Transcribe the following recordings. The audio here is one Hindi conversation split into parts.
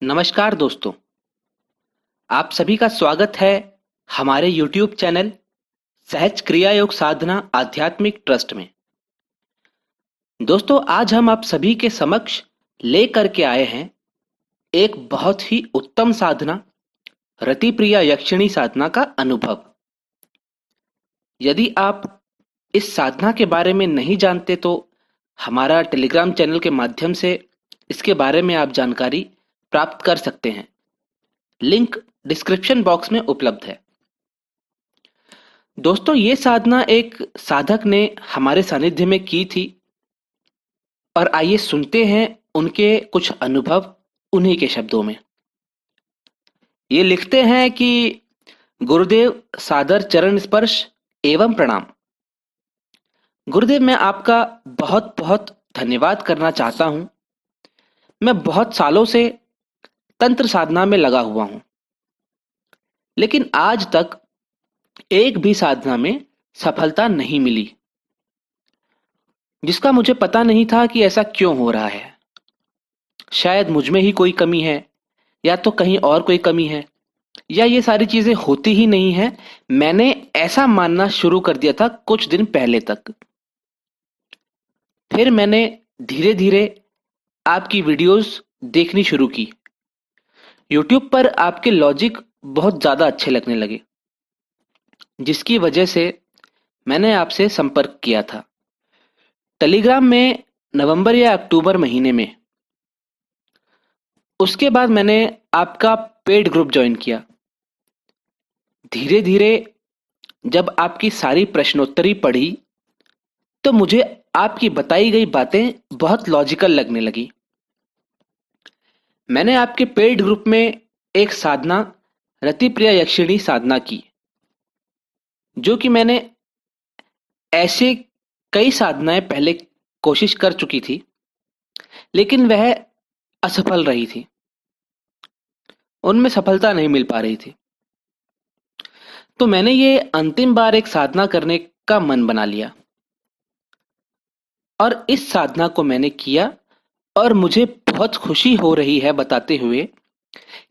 नमस्कार दोस्तों, आप सभी का स्वागत है हमारे YouTube चैनल सहज क्रिया योग साधना आध्यात्मिक ट्रस्ट में। दोस्तों, आज हम आप सभी के समक्ष लेकर के आए हैं एक बहुत ही उत्तम साधना, रति प्रिया यक्षिणी साधना का अनुभव। यदि आप इस साधना के बारे में नहीं जानते तो हमारा टेलीग्राम चैनल के माध्यम से इसके बारे में आप जानकारी प्राप्त कर सकते हैं। लिंक डिस्क्रिप्शन बॉक्स में उपलब्ध है। दोस्तों, ये साधना एक साधक ने हमारे सानिध्य में की थी और आइए सुनते हैं उनके कुछ अनुभव उन्हीं के शब्दों में। ये लिखते हैं कि गुरुदेव सादर चरण स्पर्श एवं प्रणाम। गुरुदेव, मैं आपका बहुत बहुत धन्यवाद करना चाहता हूं। मैं बहुत सालों से तंत्र साधना में लगा हुआ हूं, लेकिन आज तक एक भी साधना में सफलता नहीं मिली, जिसका मुझे पता नहीं था कि ऐसा क्यों हो रहा है। शायद मुझ में ही कोई कमी है, या तो कहीं और कोई कमी है, या ये सारी चीजें होती ही नहीं है। मैंने ऐसा मानना शुरू कर दिया था कुछ दिन पहले तक। फिर मैंने धीरे धीरे आपकी वीडियोस देखनी शुरू की। यूट्यूब पर आपके लॉजिक बहुत ज्यादा अच्छे लगने लगे, जिसकी वजह से मैंने आपसे संपर्क किया था टेलीग्राम में नवंबर या अक्टूबर महीने में। उसके बाद मैंने आपका पेड ग्रुप ज्वाइन किया। धीरे धीरे जब आपकी सारी प्रश्नोत्तरी पढ़ी तो मुझे आपकी बताई गई बातें बहुत लॉजिकल लगने लगी। मैंने आपके पेड ग्रुप में एक साधना रति प्रिया यक्षिणी साधना की, जो कि मैंने ऐसे कई साधनाएं पहले कोशिश कर चुकी थी, लेकिन वह असफल रही थी। उनमें सफलता नहीं मिल पा रही थी। तो मैंने ये अंतिम बार एक साधना करने का मन बना लिया और इस साधना को मैंने किया और मुझे बहुत खुशी हो रही है बताते हुए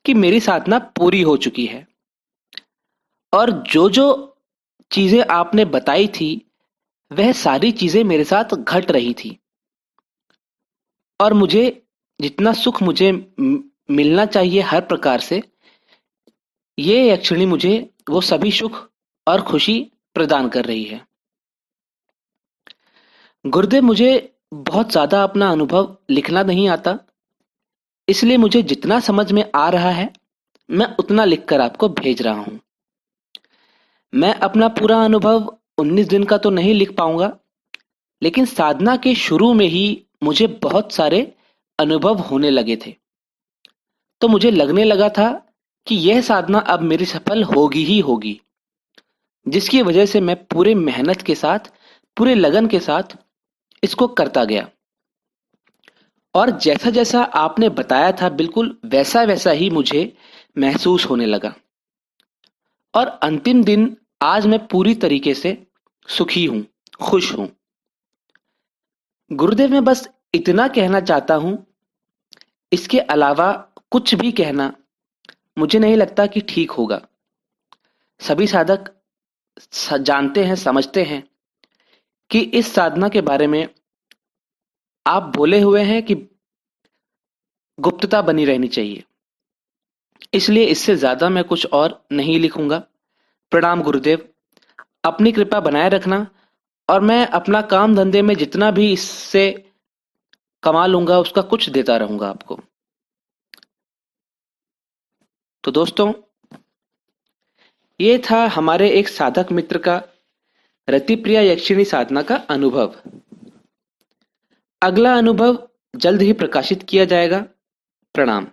कि मेरी साधना पूरी हो चुकी है। और जो जो चीजें आपने बताई थी वह सारी चीजें मेरे साथ घट रही थी, और मुझे जितना सुख मुझे मिलना चाहिए हर प्रकार से, ये यक्षिणी मुझे वो सभी सुख और खुशी प्रदान कर रही है। गुरुदेव, मुझे बहुत ज्यादा अपना अनुभव लिखना नहीं आता, इसलिए मुझे जितना समझ में आ रहा है मैं उतना लिखकर आपको भेज रहा हूं। मैं अपना पूरा अनुभव 19 दिन का तो नहीं लिख पाऊंगा, लेकिन साधना के शुरू में ही मुझे बहुत सारे अनुभव होने लगे थे। तो मुझे लगने लगा था कि यह साधना अब मेरी सफल होगी ही होगी, जिसकी वजह से मैं पूरे मेहनत के साथ, पूरे लगन के साथ इसको करता गया। और जैसा जैसा आपने बताया था बिल्कुल वैसा वैसा ही मुझे महसूस होने लगा। और अंतिम दिन आज मैं पूरी तरीके से सुखी हूं, खुश हूं। गुरुदेव, मैं बस इतना कहना चाहता हूं, इसके अलावा कुछ भी कहना मुझे नहीं लगता कि ठीक होगा। सभी साधक जानते हैं, समझते हैं कि इस साधना के बारे में आप बोले हुए हैं कि गुप्तता बनी रहनी चाहिए, इसलिए इससे ज्यादा मैं कुछ और नहीं लिखूंगा। प्रणाम गुरुदेव, अपनी कृपा बनाए रखना, और मैं अपना काम धंधे में जितना भी इससे कमा लूंगा उसका कुछ देता रहूंगा आपको। तो दोस्तों, ये था हमारे एक साधक मित्र का रति प्रिया यक्षिणी साधना का अनुभव। अगला अनुभव जल्द ही प्रकाशित किया जाएगा। प्रणाम।